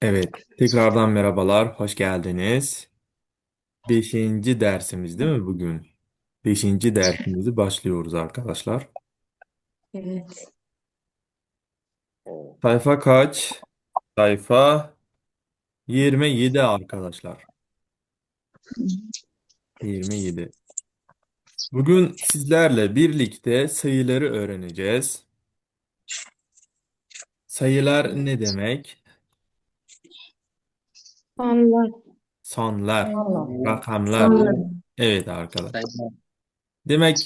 Evet, tekrardan merhabalar, hoş geldiniz. Beşinci dersimiz değil mi bugün? Beşinci dersimizi başlıyoruz arkadaşlar. Evet. Sayfa kaç? Sayfa 27 arkadaşlar. 27. Bugün sizlerle birlikte sayıları öğreneceğiz. Sayılar ne demek? Sonlar. Sonlar, rakamlar. Sonlar. Evet arkadaşlar. Demek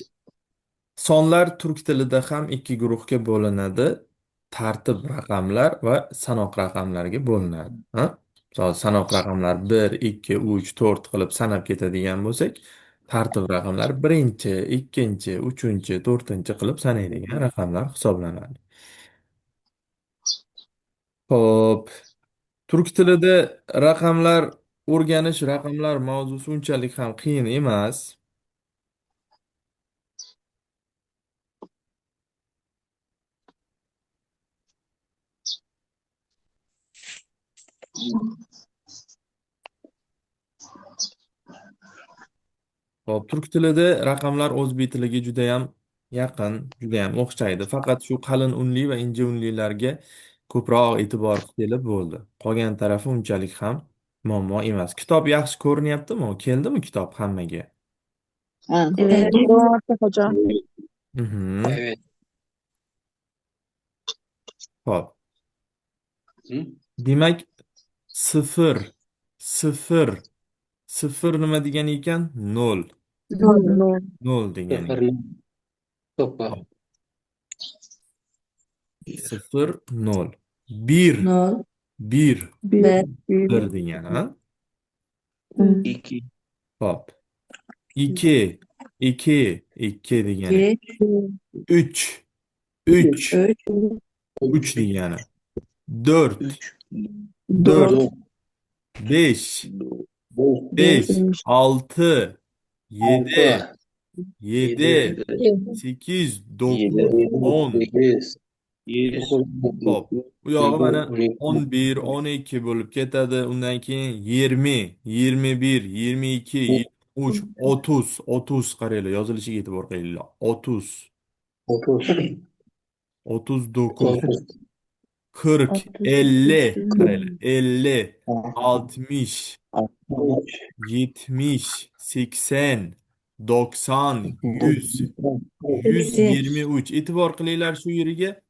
sonlar turk tilida ham ikki guruhga bo'linadi. Tartib raqamlar va sanoq raqamlarga bo'linadi. Ha? Misol sanoq raqamlar 1, 2, 3, 4 qilib sanab ketadigan bo'lsak, tartib raqamlar birinchi, ikkinchi, uchinchi, to'rtinchi qilib sanaydigan raqamlar hisoblanadi. Xo'p, turk tilida raqamlar o'rganish, raqamlar mavzusi unchalik ham qiyin emas. Hop, turk tilida raqamlar o'zbek tiliga judayam yaqin, judayam o'xshaydi. Faqat shu qalin unli va inja unlilarga ko'proq e'tibor berilib bo'ldi. Qolgan tarafi unchalik ham muammo emas. Kitob yaxshi ko'rinyaptimi? Keldimi kitob hammaga? Evet. Doğru hocam. Mhm. Evet. Hop. Hı? Demak, sıfır, sıfır, sıfır nima degani ekan? Nol. No. Nol degani. Sıfır, sıfır, Hop. Sıfır, nol. Bir, No. bir, Bir, Ben. bir, bir degani. Ha? iki, Hop. 2, 2, 2 degani. İki. 3, 3, Üç. 3 degani. 4, üç, 4, dört, dört, 5, Beş. 5, beş, 6, 7, altı, yedi, 7, 8, 9, yedi, 10. sekiz, yüz, Hop. Bu yog'i yedi, mana on iki, 11, 12 bo'lib ketadi. Undan keyin 20, 21, 22, 23, 30, 30 qaranglar, yozilishiga e'tibor qilinglar. 30, otuz, 39, otuz, 40, altı, 50, sekiz, qaranglar, 50, altmış, 60, altmış, 70, 80, 90, 100, Seksen. 123. E'tibor qilinglar shu yeriga.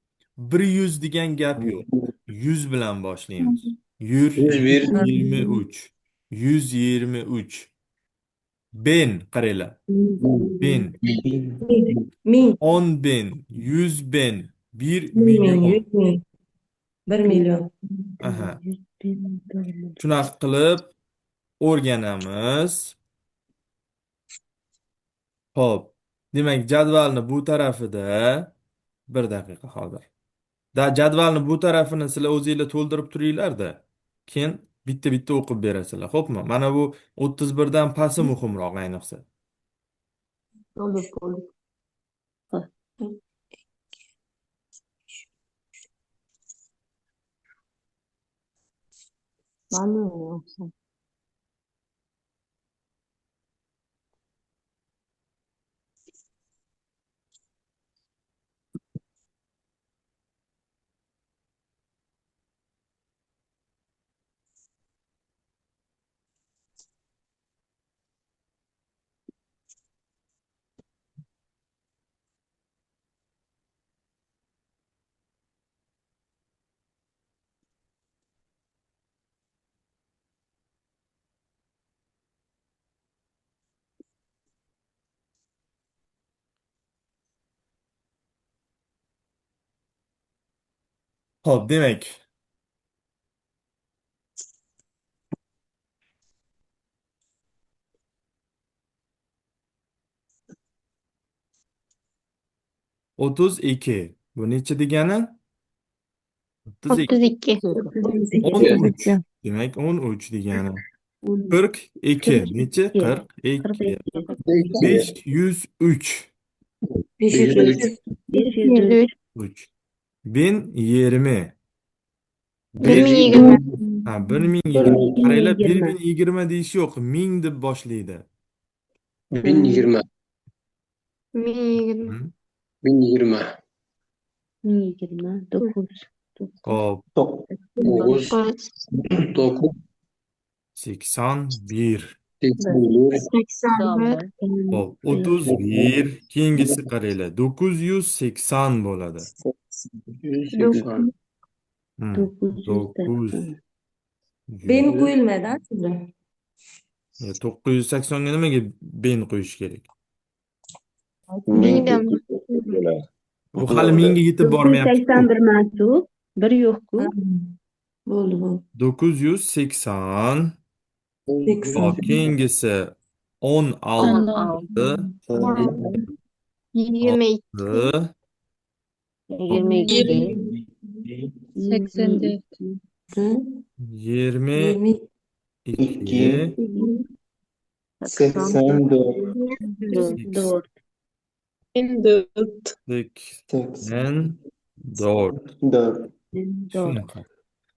100 degan gap yo'q. 100 bilan boshlaymiz. yüz bir, 123, 123. Ben, qaranglar. Ben, bin, Min. 10 bin, 100 bin, 1 Bir min. milyon. Yüz min. Bir milyon. Aha. yüz bin, dört. Shunaqa qilib o'rganamiz. Xo'p. Demak, jadvalni bu tarafida bir daqiqa hozir. Jadvalni bu tarafini sizlar o'zingizlar to'ldirib turinglar-da. Keyin bitta-bitta o'qib berasizlar. Xo'pmi? Mana bu 31dan pasti muhimroq ayniqsa. Olur, olur. Anlıyorum. Xo'p, demak, 32. Bu necha degani? 32. 32. 13. 32. Demak, 13 degani. 42. Necha? 42. 503. Beş yüz. 503, 503. 3. 1020. Bir ming besh yigirma. ha 1020. Bir Qaranglar, 1020. 1020 deyish yo'q, ming deb boshlaydi. bin yigirma. Ming yigirma. Hı? Bin yigirma. 1020, 9, Hop, To'qqiz. To'qqiz. 81. 81. 81. Hop, 31. Keyingisi qaranglar, 980 bo'ladi. 880. Hı. 980. Ben 900. qo'yilmaydi sizda. 980 ga nimaga ben qo'yish kerak? Mingdan Bu hali mingga yetib bormayapti-ku. 981 mansub, bir yo'q-ku. Bo'ldi, bo'ldi. 980. 80. Hop, keyingisi 16. 22. 22, 84. 22. 2. 84. 4. 84. 4. Shunaqa.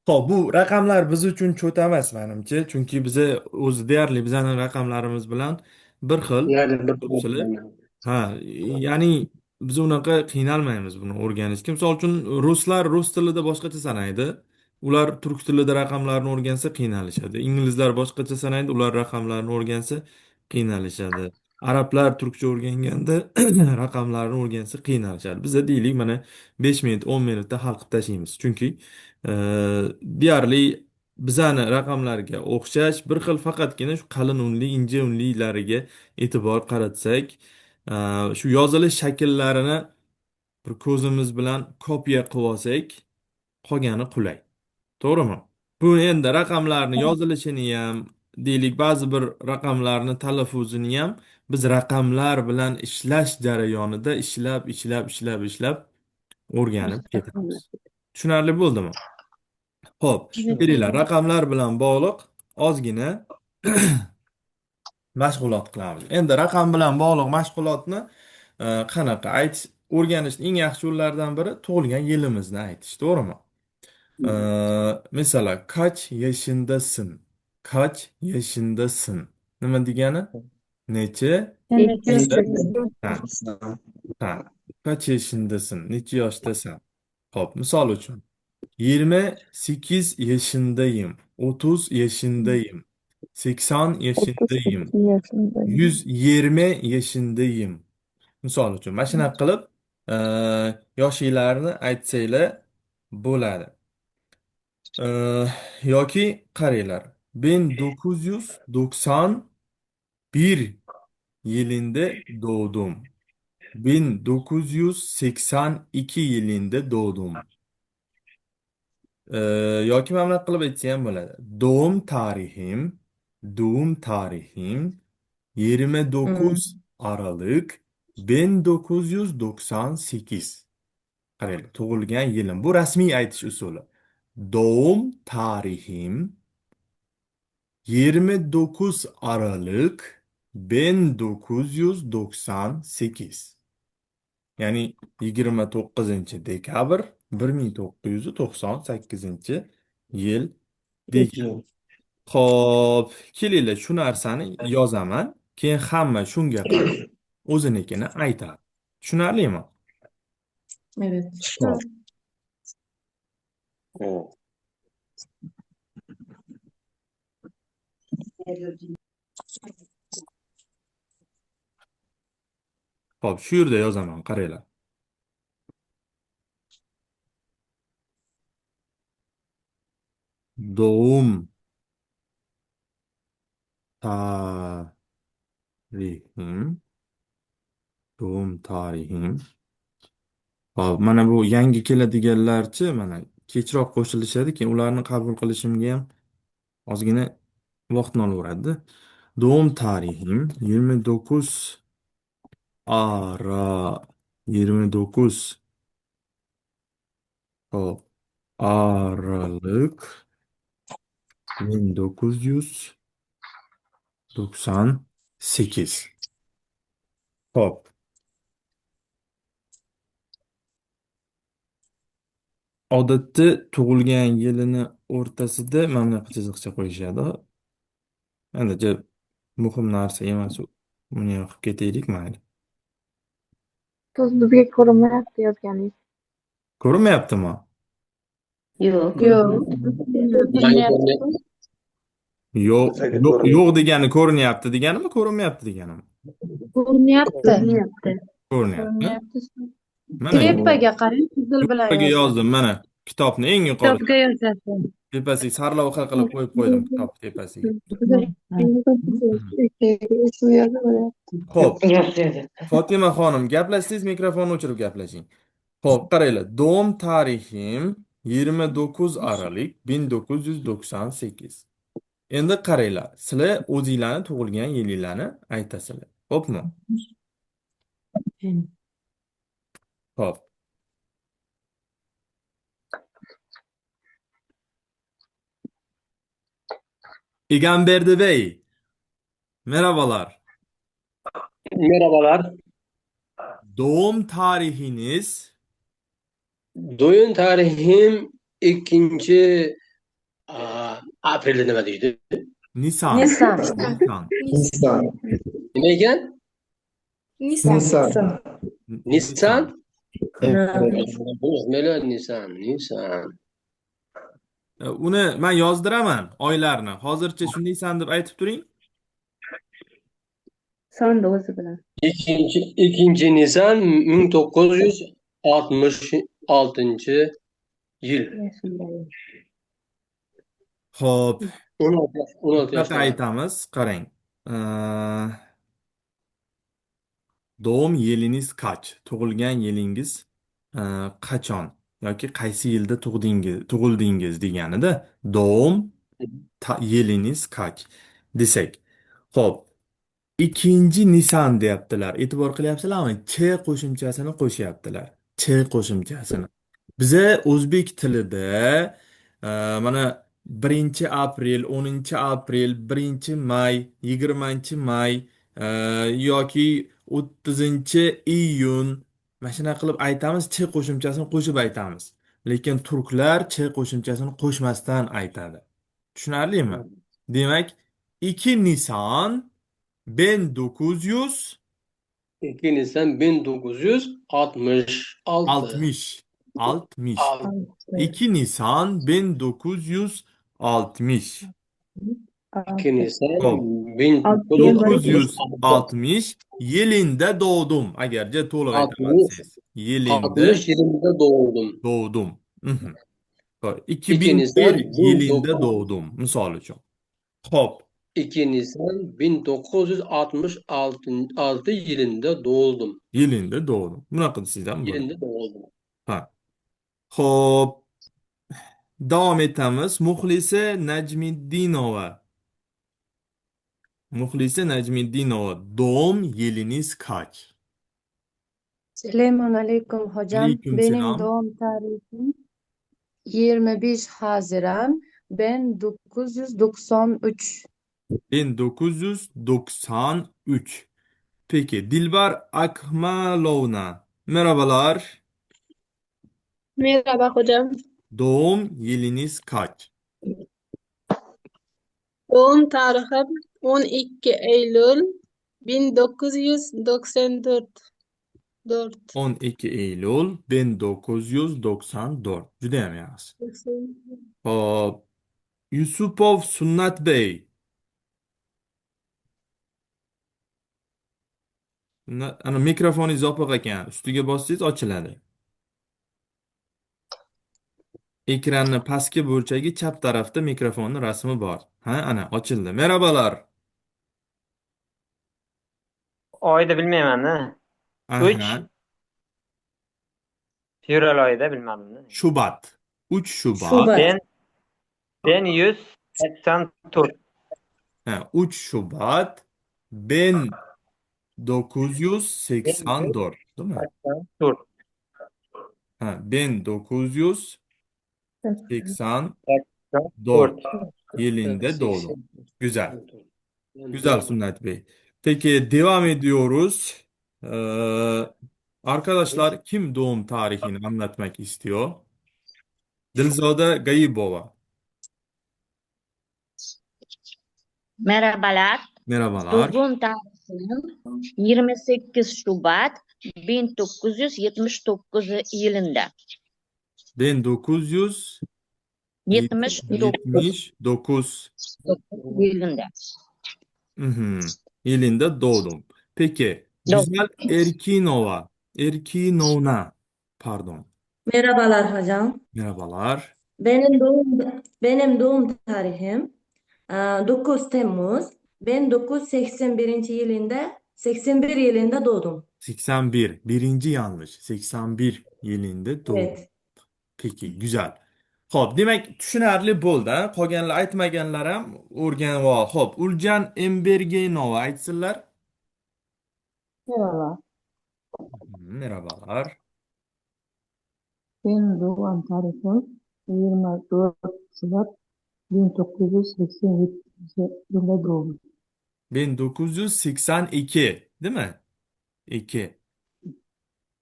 Ho'p, bu raqamlar biz uchun cho'ta emas menimcha, chunki biza o'zi deyarli bizani raqamlarimiz bilan bir xil. Yani bir Ko'pchilik. Ha, ya'ni biz unaqa qiynalmaymiz buni o'rganishga. Misol uchun ruslar rus tilida boshqacha sanaydi. Ular turk tilida raqamlarni o'rgansa qiynalishadi. Inglizlar boshqacha sanaydi, ular raqamlarni o'rgansa qiynalishadi. Arablar turkcha o'rganganda raqamlarni o'rgansa qiynalishadi. Biza deylik mana 5 minut, 10 minutda hal qilib tashlaymiz. Chunki e, deyarli bizani raqamlarga o'xshash bir xil, faqatgina shu qalin unli, inja unlilariga e'tibor qaratsak, shu yozilish shakllarini bir ko'zimiz bilan kopiya qilib olsak, qolgani qulay. To'g'rimi? Bu endi raqamlarni yozilishini ham, deylik, ba'zi bir raqamlarni talaffuzini ham biz raqamlar bilan ishlash jarayonida ishlab o'rganib ketamiz. Tushunarli bo'ldimi? Xo'p, kelinglar, raqamlar bilan bog'liq ozgina mashg'ulot qilamiz. Endi raqam bilan bog'liq mashg'ulotni qanaqa aytish, o'rganishning eng yaxshi yo'llaridan biri tug'ilgan yilimizni aytish, to'g'rimi? E, Masalan, kaç yaşındasın? Kaç yaşındasın? Nima degani? Necha? Ha, ha. Kaç yaşındasın? Necha yoshdasan? Hop, misol uchun 28 yaşındayım, 30 yaşındayım, 80 yaşındayım, 38 yaşındayım. 120 yaşındayım. Misol uchun mana shunaqa qilib yoshinglarni aytsanglar bo'ladi. Yoki qaranglar, 1991 yılında doğdum. 1982 yılında doğdum. Ee, Yoki mana bunaqa qilib aytsa ham bo'ladi. Doğum tarihim 29 Aralık 1998. Qaranglar, tug'ilgan yilim. Bu rasmiy aytish usuli. Doğum tarihim 29 Aralık 1998. Ya'ni 29 dekabr 1998 yil degan. Xo'p, kelinglar, shu narsani yozaman, keyin hamma shunga qarab o'zinikini aytadi. Tushunarlimi? Evet. Xo'p. Xo'p, shu yerda yozaman, qaranglar. Doğum tarihim, doğum tarihim. Hop, mana bu yangi keladiganlarchi, mana kechroq qo'shilishadi, keyin ularni qabul qilishimga ham ozgina vaqtni olaveradi. Doğum tarihim 29 ara 29 hop, Aralık 1998. Hop. Odatda tug'ilgan yilini o'rtasida mana bunaqa chiziqcha qo'yishadi. Endi muhim narsa emas u. Buni yoqib ketaylik mayli. Bizga ko'rinmayapti yozganingiz. Ko'rinmayaptimi? Yo'q. Yo'q. Ko'rinyapti-ku. Yo'q, Bizga yo'q, ko'rinmayapti. yo'q degani ko'rinyapti deganimi, ko'rinmayapti deganimi? Ko'rinyapti. Ko'rinyapti. Ko'rinyapti. Ko'rinyapti. Mana Tepaga qarang, qizil bilan yuqoriga yozadi. yozdim, mana kitobni eng yuqori Kitobga yozadi. tepasiga sarlavha qilib qo'yib qo'ydim kitob tepasiga. Xo'p, Fotima xonim, gaplashsangiz mikrofonni o'chirib gaplashing. Xo'p, qaranglar. Doğum tarixim 29 Aralık 1998. Endi qaranglar, sizlar o'zinglarni tug'ilgan yilinglarni aytasizlar. Xo'pmi? Xo'p. İgamberdi Bey, merhabalar. Merhabalar. Doğum tarihiniz Doğum tarihim 2. April'de nima deydi? Nisan. Nisan. Nisan. Nisan. Nima ekan? Nisan. Nisan? Evet. Nima Nisan. Uni men yozdiraman oylarni. Hozircha shunday san deb aytib turing. Sonni o'zi bilan. 2. Nisan 1966 yil. Shunday. Xo'p, 16 bunaqa yoshdaman. aytamiz. Qarang. Doğum yiliniz kaç? Tug'ilgan yilingiz qachon yoki qaysi yilda tug'ildingiz deganida doğum yiliniz kaç desak. Xo'p, 2 Nisan deyaptilar. E'tibor qilyapsizlarmi? Ch qo'shimchasini qo'shyaptilar. Ch qo'shimchasini. Biza o'zbek tilida mana 1 Aprel, 10 Aprel, 1 May, 20 May yoki 30 iyun mana shunaqa qilib aytamiz, ch qo'shimchasini qo'shib aytamiz. Lekin turklar ch qo'shimchasini qo'shmasdan aytadi. Tushunarlimi? Demak, 2 Nisan 1900 2 Nisan 1966. 60. 2 Nisan 1960. 2 Nisan Hop. 1960. 960 yilinde doğdum. Agarca to'liq aytamansiz. Yilinde 60 yılında doğdum. doğdum. Mhm. 2 Nisan 2001 yilinde 1900 doğdum. Misol uchun. Hop. 2 Nisan 1966 yılında doğdum. Yilinde doğdum. Bunaqa desangizam bo'ladi. Yılında doğdum. Ha. Hop. Davom etamiz. Najmiddinova. Muxlisa Najmiddinova. Doğum yiliniz kaç? Selamun aleyküm hocam. Benim Aleykümselam. doğum tarihim 25 Haziran 1993. 1993. Peki Dilbar Akmalovna. Merhabalar. Merhaba hocam. Doğum yiliniz kaç? Doğum tarihim 12 Eylül 1994. 12 Eylül 1994. Judayam yaxshi. Hop. Yusupov Sunnat Bey. Ana mikrofoningiz yopiq ekan. Ustiga bossangiz ochiladi. Ekranni pastki burchagi chap tarafda mikrofonning rasmi bor. Ha, ana ochildi. Merhabalar. Oyda bilmayman-da. 3 Aha. fevral oyida bilmadim-da. Şubat. 3 Şubat. Şubat. Ben 184. Ha, 3 Şubat 1984, değil mi? Tur. Ha, 1984 4. yılında doğdum. Güzel. Güzel Sünnet Bey. Peki devam ediyoruz. Arkadaşlar kim doğum tarihini anlatmak istiyor? Dilzoda G'ayibova. Merhabalar. Merhabalar. Tug'um tarixim 28 Şubat 1979 yılında. 1979 79 yılında. yılında doğdum. Peki, Güzel Erkinova. Erkinovna. Pardon. Merhabalar hocam. Merhabalar. Benim doğum tarihim 9 Temmuz. Ben 81 yılında doğdum. 81. Birinci yanlış. 81 yılında doğdum. Evet. Peki, güzel. Xo'p, demak tushunarli bo'ldi. Qolganlar aytmaganlar ham o'rganib ol. Xo'p, Uljan Embergenova aytsinlar. Merhaba, Merhabalar. benim doğum tarihim 24 Şubat 1987 yılında doğdum. 1982, değil mi? 2.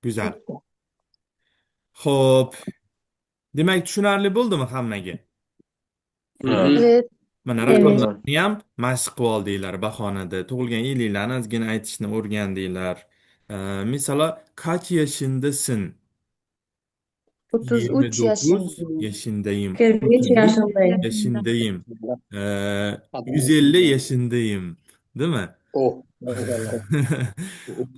Güzel. Xo'p, demak tushunarli bo'ldimi hammaga? Evet. Mana Evet. raqamlarni ham mashq qilib oldinglar bahonada. Tug'ilgan yilinglarni ozgina aytishni o'rgandinglar. Masalan, kaç yaşındasın? 33 29 yaşındayım. yaşındayım. 43 yaşındayım. Yaşındayım. 150 yaşındayım. Değil mi? Oh.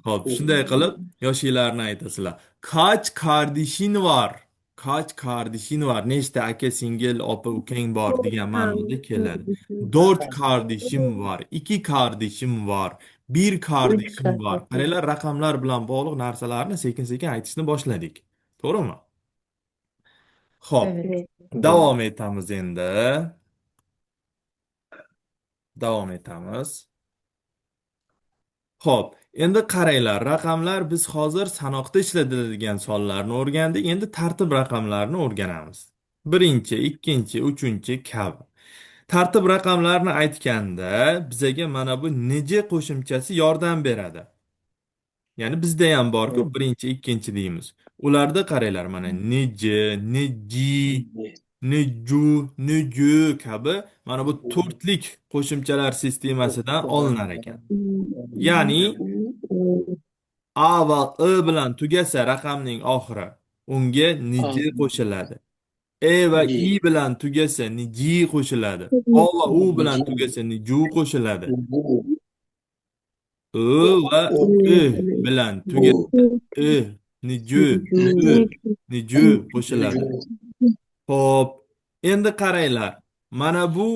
Hop, shunday qilib yoshinglarni aytasizlar. Kaç kardeşin var? Kaç kardeşin var? Nechta aka, singil, opa, ukang bor degan ma'noda keladi. 4 kardeşim var. 2 kardeşim var. 1 kardeşim var. Qaranglar, raqamlar bilan bog'liq narsalarni sekin-sekin aytishni boshladik. To'g'rimi? Xo'p, Evet. davom etamiz endi. Davom etamiz. Xo'p, endi qaranglar, raqamlar biz hozir sanoqda ishlatiladigan sonlarni o'rgandik. Endi tartib raqamlarini o'rganamiz. Birinchi, ikkinchi, uchinchi kabi. Tartib raqamlarni aytganda bizaga mana bu necha qo'shimchasi yordam beradi. Ya'ni bizda ham bor-ku, birinchi, ikkinchi deymiz. Ularda qaranglar, mana neji, neji, neju, neju kabi mana bu to'rtlik qo'shimchalar sistemasidan olinar ekan. Ya'ni A va I bilan tugasa raqamning oxiri, unga neji qo'shiladi. E va I bilan tugasa neji qo'shiladi. O va U bilan tugasa neju qo'shiladi. I va I bilan tugasa I, neju, I, neju qo'shiladi. Xo'p, endi qaranglar. Mana bu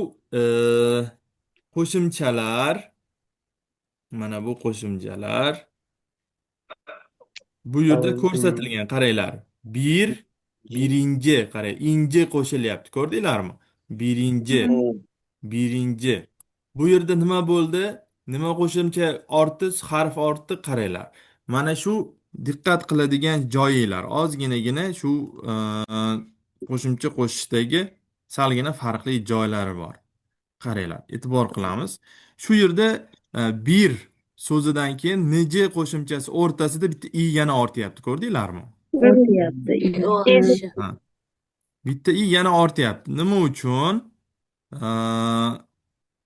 qo'shimchalar, mana bu qo'shimchalar bu yerda ko'rsatilgan, qaranglar. Birinchi, qarang, inji qo'shilyapti. Ko'rdinglarmi? Birinchi. Bu yerda nima bo'ldi? Nima qo'shimcha ortdi, harf ortdi, qaranglar. Mana shu diqqat qiladigan joyinglar. Ozginagina shu qo'shimcha qo'shishdagi salgina farqli joylari bor. Qaranglar, e'tibor qilamiz. Shu yerda bir so'zidan keyin necha qo'shimchasi o'rtasida bitta i yana ortyapti. Ko'rdinglarmi? Ha. Bitta i yana ortyapti. Nima uchun?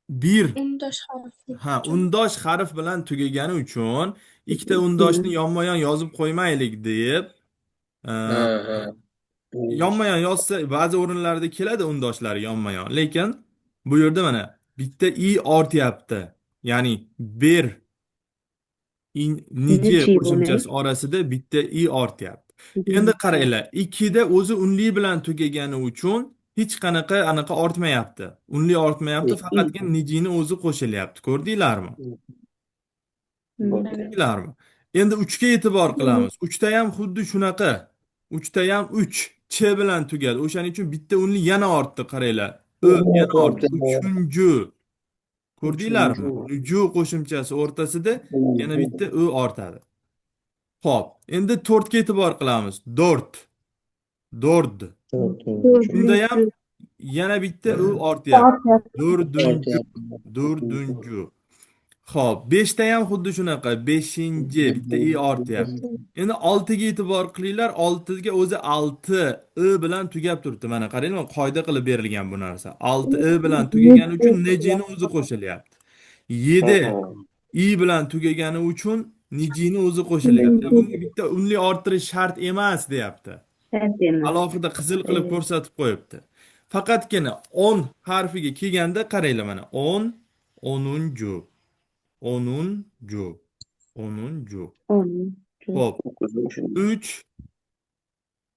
Bir Undosh harfli. undosh harf bilan tugagani uchun ikkita undoshni yonma-yon yozib qo'ymaylik deb yonma-yon yozsa ba'zi o'rinlarda keladi undoshlar yonma-yon. Lekin bu yerda mana bitta i ortyapti. Ya'ni bir necha qo'shimchasi orasida bitta i ortyapti. Endi qaranglar, 2 da o'zi unli bilan tugagani uchun hech qanaqa anaqa ortmayapti. Unli ortmayapti, faqatgina nejini o'zi qo'shilyapti. Ko'rdinglarmi? Ko'rdinglarmi? Endi 3 ga e'tibor qilamiz. 3 da ham xuddi shunaqa. 3 da ham 3 ch bilan tugadi. O'shaning uchun bitta unli yana ortdi, qaranglar. Yana ortdi. Uchinchi. Ko'rdinglarmi? Nuju qo'shimchasi o'rtasida yana bitta u ortadi. Xo'p, endi 4 ga e'tibor qilamiz. 4. Bunda ham yana bitta u ortyapti. Dördüncü. Xo'p, 5 ta ham xuddi shunaqa. 5-chi bitta i ortyapti. Endi 6 ga e'tibor qilinglar. 6 ga o'zi 6 i bilan tugab turibdi. Mana qaranglar, qoida qilib berilgan bu narsa. 6 i bilan tugagani uchun nejini o'zi qo'shilyapti. 7 i bilan tugagani uchun nijini o'zi qo'shilyapti. Bunga bitta unli orttirish shart emas, deyapti. Shart emas. Alohida qizil qilib ko'rsatib qo'yibdi. Faqatgina 10 harfiga kelganda qaranglar mana 10, 10-cu, 10-cu, 10-cu. Xo'p, 3,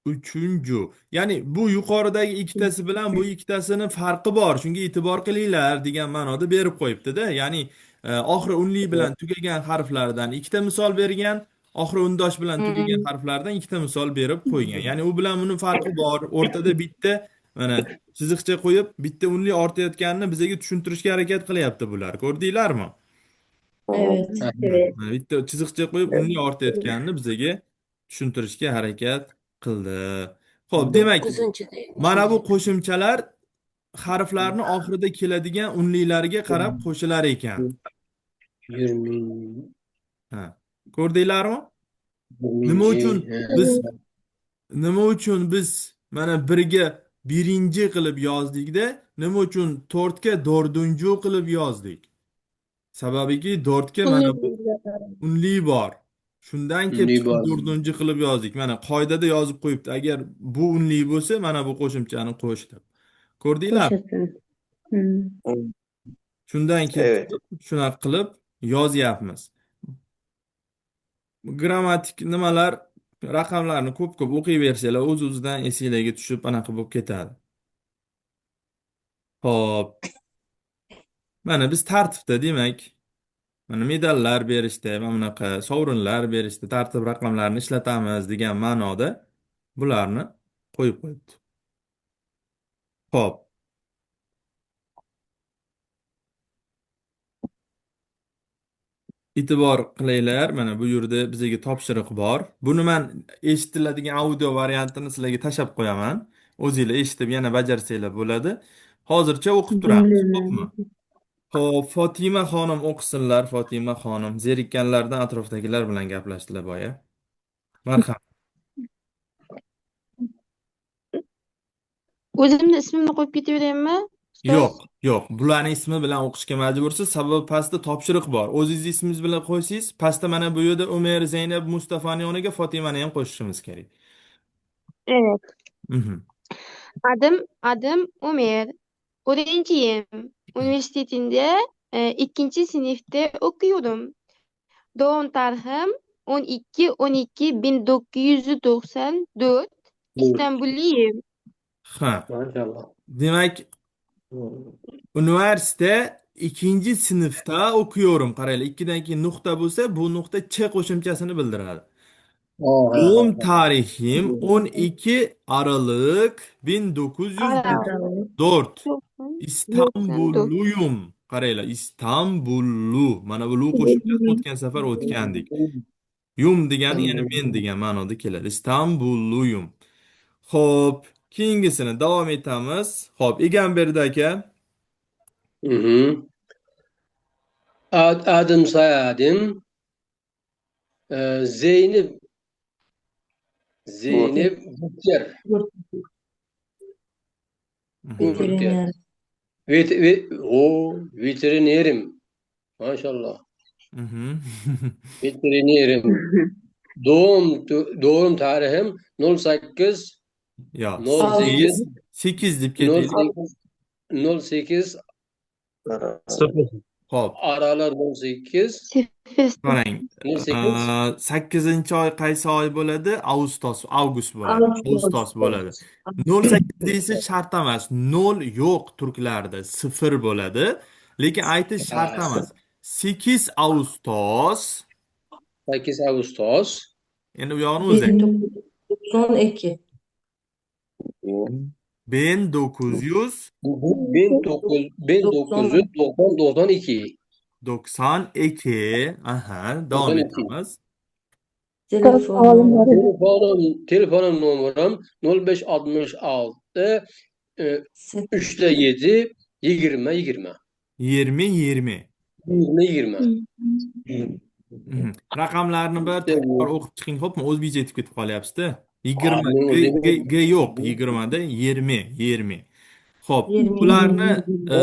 3-cu. Ya'ni bu yuqoridagi ikkitasi bilan bu ikkitasini farqi bor. Shunga e'tibor qilinglar degan ma'noda berib qo'yibdi-da. Ya'ni oxiri unli bilan tugagan harflardan ikkita misol bergan, oxiri undosh bilan tugagan harflardan ikkita misol berib qo'ygan. Ya'ni u bilan buni farqi bor. O'rtada bitta mana chiziqcha qo'yib, bitta unli ortayotganini bizga tushuntirishga harakat qilyapti bular. Ko'rdinglarmi? Evet. Mana bitta chiziqcha qo'yib, unli ortayotganini bizga tushuntirishga harakat qildi. Xo'p, demak, mana bu qo'shimchalar harflarni oxirida keladigan unlilarga qarab qo'shilar ekan. 20. Ha. Ko'rdinglarmi? Nima uchun biz nima uchun biz mana 1 ga 1-chi qilib yozdikda, nima uchun 4 ga 4-cu qilib yozdik? Sababiki 4 ga mana bu unli bor. Shundan kelib Unli bor. 4-chi qilib yozdik. Mana qoidada yozib qo'yibdi. Agar bu unli bo'lsa, mana bu qo'shimchani qo'sh deb. Ko'rdinglar? Shundan kelib shunaqa qilib yozyapmiz. Grammatik nimalar, raqamlarni ko'p-ko'p o'qiyversanglar, o'z-o'zidan esinglarga tushib anaqa bo'lib ketadi. Xo'p. Mana biz tartibda, demak, mana medallar berishda, mana bunaqa sovrinlar berishda tartib raqamlarini ishlatamiz degan ma'noda bularni qo'yib qo'yibdi. Xo'p. E'tibor qilinglar, mana bu yerda bizga topshiriq bor. Buni men eshitiladigan audio variantini sizlarga tashab qo'yaman. O'zingizlar eshitib yana bajarsanglar bo'ladi. Hozircha o'qib turamiz, xo'pmi? Xo'p, Fotima xonim o'qisinlar. Fotima xonim zerikkanlardan atrofdagilar bilan gaplashdilar boya. Marhamat. O'zimni ismimni qo'yib ketaveraymi? Yo'q, yo'q. Bularning ismi bilan o'qishga majbursiz. Sababi pastda topshiriq bor. O'zingiz ismingiz bilan qo'ysiz, pastda mana bu yerda Umer, Zaynab, Mustafani yoniga Fotimani ham qo'shishimiz kerak. Evet. Mhm. Adım Ömer. Öğrenciyim. Üniversitede 2. sınıfta okuyorum. Doğum tarihim 12-12-1994. İstanbulluyum. Ha. Maşallah. Demak, üniversite 2. sınıfta okuyorum. Qaranglar, 2dan keyin nuqta bo'lsa, bu nuqta ch qo'shimchasini bildiradi. Doğum tarihim 12 Aralık 1994. İstanbulluyum. Qaranglar, İstanbullu. Mana bu lu qo'shimchasini o'tgan safar o'tgandik. Yum degani ya'ni men degan ma'noda keladi. İstanbulluyum. Xo'p, keyingisini davom etamiz. Xo'p, Egamberdi aka. Hı hı. Adım soyadım Zeynep Gürter. Veteriner. Veterinerim. Maşallah. Mhm. Veterinerim. Doğum tarihim 08 Ya, 08 8 deb ketaylik. 08 Xo'p, Aralık 18 qarang. 18 8-oy qaysi oy bo'ladi? Avgust bo'ladi. Avgustos bo'ladi. 08 deysiz shart emas. 0 yo'q turklarda, 0 bo'ladi. Lekin aytish shart emas. 8 Avgustos. 8 Ağustos Endi u yog'ini o'zi 1992. 1992. 1992. Aha, davom 92. etamiz. Telefonum numaram 0566 3'te 7 20 20. 20. 20. Raqamlarni bir takror o'qib chiqing, xo'pmi? O'zbekcha aytib ketib qolyapsiz-da. 20 Ning o'ziga G yo'q, 20da 20. Xo'p, 20. ularni e,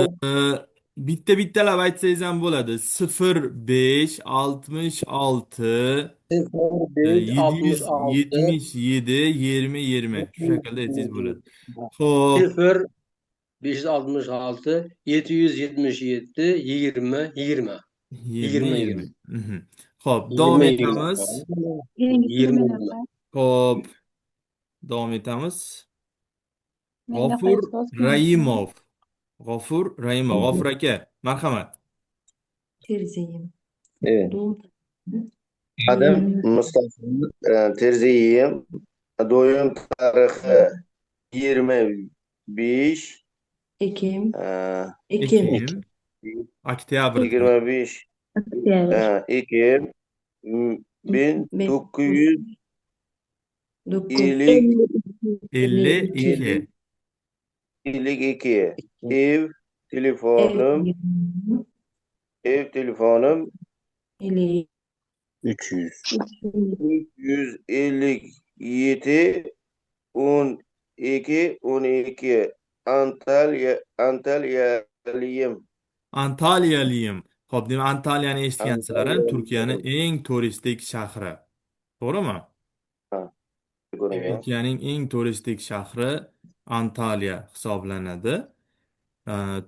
bitta-bittalab aytsangiz ham bo'ladi. 05 66 05 66 777 20. Shu shaklda aytsangiz bo'ladi. Xo'p, 0 566 777 20 20 20. 20 Xo'p, 20 davom 20 etamiz. 20 Xo'p, davom etamiz. Menda G'ofur qaysi ozgina? Raimov. G'ofur aka, marhamat. Terziyim. Evet. Doğum Adım Mustafa Terziyim. Doğum tarihi 25 Ekim. e, Ekim. Ekim, oktyabr. 25 Ekim 1952 52. ev telefonum ev telefonum 300. 357 12 Antalyalıyım. Antalyalıyım. Xo'p, demak Antalyani eshitgansizlar, Turkiyaning eng turistik shahri. To'g'rimi? Turkiyaning eng turistik shahri Antalya hisoblanadi.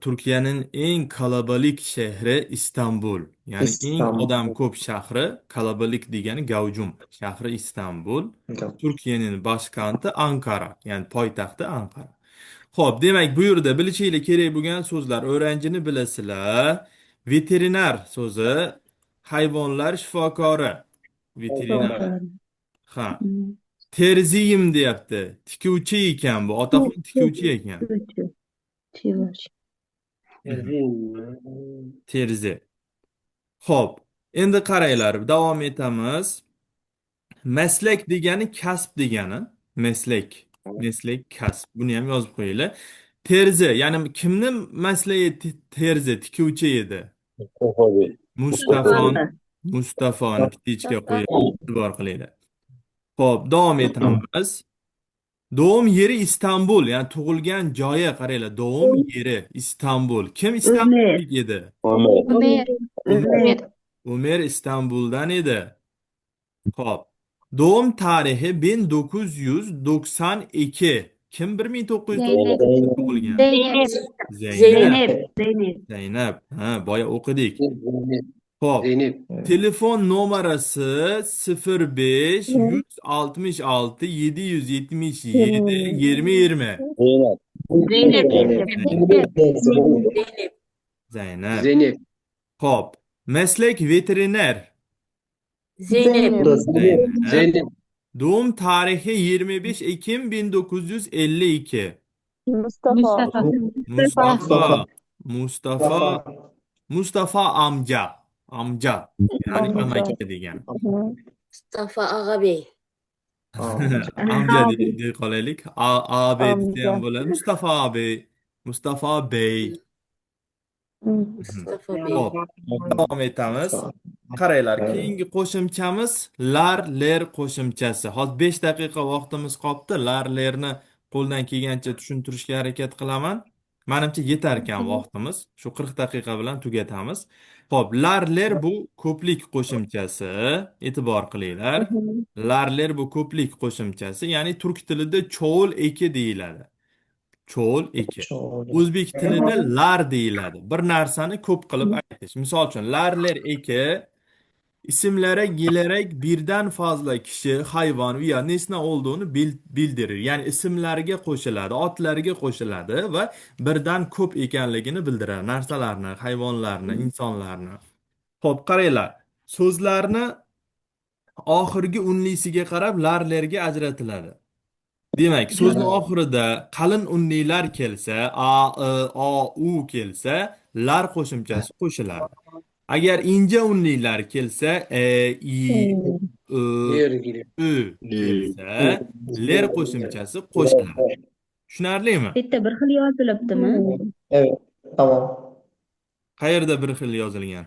Turkiyaning eng kalabalık shahri Istanbul. Ya'ni eng odam ko'p shahri, kalabalık degani gavjum. Shahri Istanbul. Turkiyaning boshkenti Ankara, ya'ni poytaxti Ankara. Xo'p, demak bu yerda bilishinglar kerak bo'lgan so'zlar, o'rangini bilasizlar. Veterinar so'zi hayvonlar shifokori. Veterinar. Ha. Terziyim deyapti. Tikuvchi ekan bu. Otaxon tikuvchi ekan. Terzi. Xo'p, endi qaranglar, davom etamiz. Maslak degani kasb degani. Meslak, kasb. Buni ham yozib qo'yinglar. Terzi, ya'ni kimni maslagi terzi, tikuvchi edi? Mustafoni bitta qo'yib e'tibor qilinglar. Xo'p, davom etamiz. Doğum yeri İstanbul, ya'ni tug'ilgan joyi qaranglar. Doğum yeri İstanbul. Kim İstanbullik edi? Ömer. Ömer İstanbul'dan edi. Xo'p. Doğum tarihi 1992. Kim 1992 tug'ilgan? Zeynep. Ha, boya o'qidik. Xo'p. Zeynep. Telefon numarası 05 166 777 20. Zeynep. Zeynep. Xo'p. Meslek veteriner. Zeynep. Zeynep. Doğum tarihi 25 Ekim 1952. Mustafa amca. Yani amaki degan. Mustafa Ağabey. Amca deb qolaylik. Abi desa ham bo'ladi. Mustafa abi. Mustafa bey. Mustafa Bey. Xo'p, davom etamiz. Qaranglar, keyingi qo'shimchamiz lar qo'shimchasi. Hozir 5 daqiqa vaqtimiz qoldi. Lerni qo'ldan kelgancha tushuntirishga harakat qilaman. Menimcha yetar ekan vaqtimiz. Shu 40 daqiqa bilan tugatamiz. Xo'p, ler bu ko'plik qo'shimchasi. E'tibor qilinglar. Ler bu ko'plik qo'shimchasi, ya'ni turk tilida cho'l eki deyiladi. Cho'l eki. O'zbek tilida lar deyiladi. Bir narsani ko'p qilib aytish. Misol uchun, ler eki ismlari gelerek birden fazla kişi, hayvan veya nesne olduğunu bildirir. Yani isimlarga qo'shiladi, otlarga qo'shiladi va birdan ko'p ekanligini bildirar. Narsalarni, hayvonlarni, insonlarni. Xo'p, qaranglar. So'zlarni oxirgi unlisiga qarab larlarga ajratiladi. Demak, so'zni oxirida qalin unlilar kelsa, a, I, o, u kelsa, lar qo'shimchasi qo'shiladi. Agar ince unlilar kelsa, i, ö, ö kelsa, ler qo'shimchasi qo'shiladi. Tushunarlimi? Bitta bir xil yozilibdimi? Evet. Tamam. Qayerda bir xil yozilgan?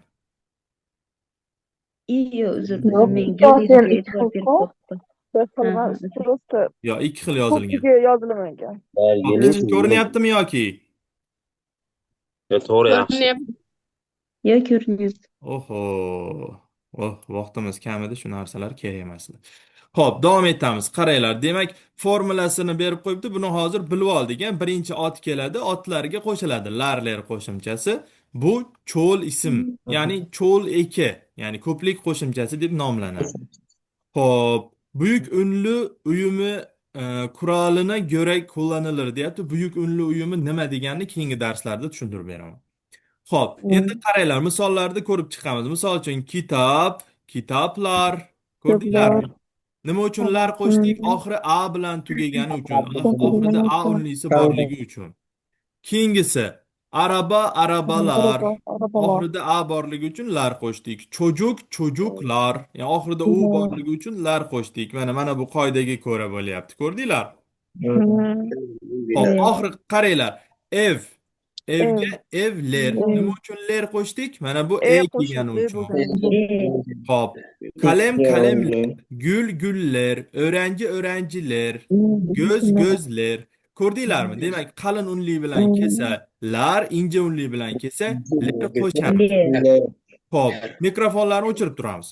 Iyo, uzr Yo'q, dilerim. Men yo, sen geometriyaga ikki e'tibor xil berib qo'yibdim. Bir xil Ha, emas. uzr. Просто Yo, ikki xil yozilgan. ko'pligi yozilmagan. Hop, kichik ko'rinyaptimi yoki? To'g'ri, yaxshi. Ko'rinyapti. Yo, ko'rinyapti. Oho. Oh, vaqtimiz kam edi, shu narsalar kerak emas. Xo'p, davom etamiz. Qaranglar, demak, formulasini berib qo'yibdi. Buni hozir bilib oldik. Birinchi ot keladi, otlarga qo'shiladi. Larler qo'shimchasi. Bu cho'l ism, ya'ni cho'l eki, ya'ni ko'plik qo'shimchasi deb nomlanadi. Xo'p, buyuk unli uyumi qurolina göre kullanılır deyapti. Buyuk unli uyumi nima deganini keyingi darslarda tushuntirib beraman. Xo'p, endi qaranglar, misollarda ko'rib chiqamiz. Misol uchun kitob, kitoblar. Ko'rdinglarmi? Nima uchun lar qo'shdik? Oxiri a bilan tugagani uchun, oxirida a unlisi borligi uchun. Keyingisi araba, arabalar. Arabalar. Oxirida a borligi uchun lar qo'shdik. Çocuk, çocuklar. Yani oxirida u borligi uchun lar qo'shdik. Mana bu qoidaga ko'ra bo'lyapti. Ko'rdinglar? Hop, oxiri qaranglar. Ev. Evga evler. Nima uchun ler qo'shdik? Mana bu E kelgani qo'shildi uchun. bo'lgan. Hop. Kalem kalemler. Gül güller. Öğrenci öğrenciler. Göz gözler. Ko'rdinglarmi? Demak, qalin unli bilan kelsa lar, ince unli bilan kelsa ler qo'shamiz. Hop, mikrofonlarni o'chirib turamiz.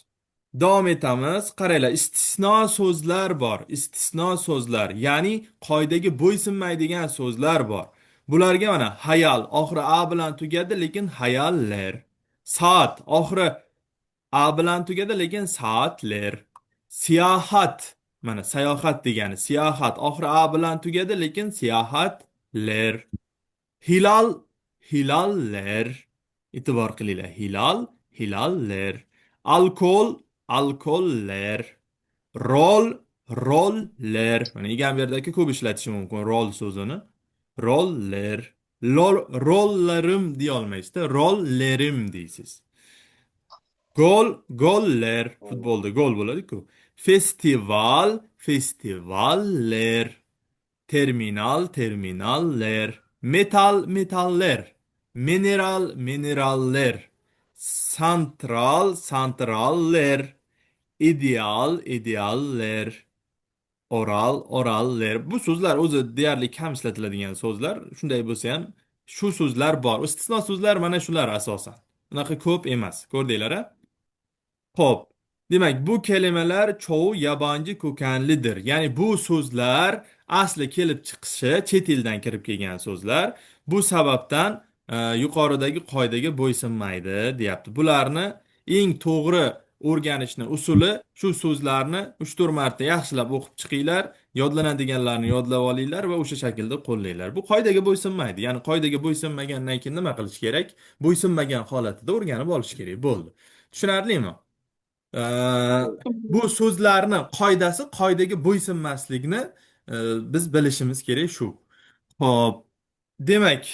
Davom etamiz. Qaranglar, istisno so'zlar bor. Istisno so'zlar, ya'ni qoidaga bo'ysunmaydigan so'zlar bor. Bularga mana hayal oxiri a bilan tugadi, lekin hayallar. Soat oxiri a bilan tugadi, lekin soatlar. Siyohat, mana sayohat degani siyohat oxiri a bilan tugadi, lekin siyohatlar. Hilal, hilaller. E'tibor qilinglar. Hilal, hilaller. Alkol, alkoller. Rol, roller. Mana Egamber'dagi ko'p ishlatish mumkin rol so'zini. Roller. Rollarim deya olmaysizda. Rollerim deysiz. Gol, goller. Futbolda gol bo'ladi-ku. Festival, festivaller. Terminal, terminaller. Metal, metaller. Mineral, mineraller. Santral, santraller. Ideal, idealler. Oral, oraller. Bu so'zlar o'zi deyarli kam ishlatiladigan so'zlar. Shunday bo'lsa ham shu so'zlar bor. Istisno so'zlar mana shular asosan. Unaqa ko'p emas. Ko'rdinglar-a? Xo'p. Demak, bu kelimalar çoğu yabancı kökenlidir. Ya'ni bu so'zlar asli kelib chiqishi chet eldan kirib kelgan so'zlar. Bu sababdan yuqoridagi qoidaga bo'ysunmaydi, deyapti. Bularni eng to'g'ri o'rganishni usuli shu so'zlarni 3-4 marta yaxshilab o'qib chiqinglar, yodlanadiganlarni yodlab olinglar va o'sha shaklda qo'llanglar. Bu qoidaga bo'ysunmaydi. Ya'ni qoidaga bo'ysunmagandan keyin nima qilish kerak? Bo'ysunmagan holatida o'rganib olish kerak. Bo'ldi. Tushunarlimi? Bu so'zlarni qoidaga bo'ysunmaslikni biz bilishimiz kerak shu. Xo'p, demak,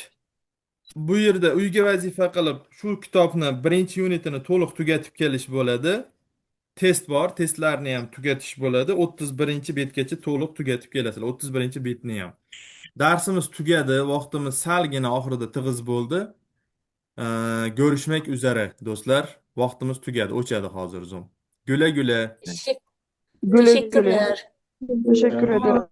bu yerda uyga vazifa qilib shu kitobni birinchi unitini to'liq tugatib kelish bo'ladi. Test bor, testlarni ham tugatish bo'ladi. 31-betgacha to'liq tugatib kelasizlar. 31-betni ham. Darsimiz tugadi, vaqtimiz salgina oxirida tig'iz bo'ldi. Görüşmek üzere dostlar. Vaqtimiz tugadi, o'chadi hozir Zoom. Güle güle. Güle güle. Teşekkürler. Teşekkür ederim.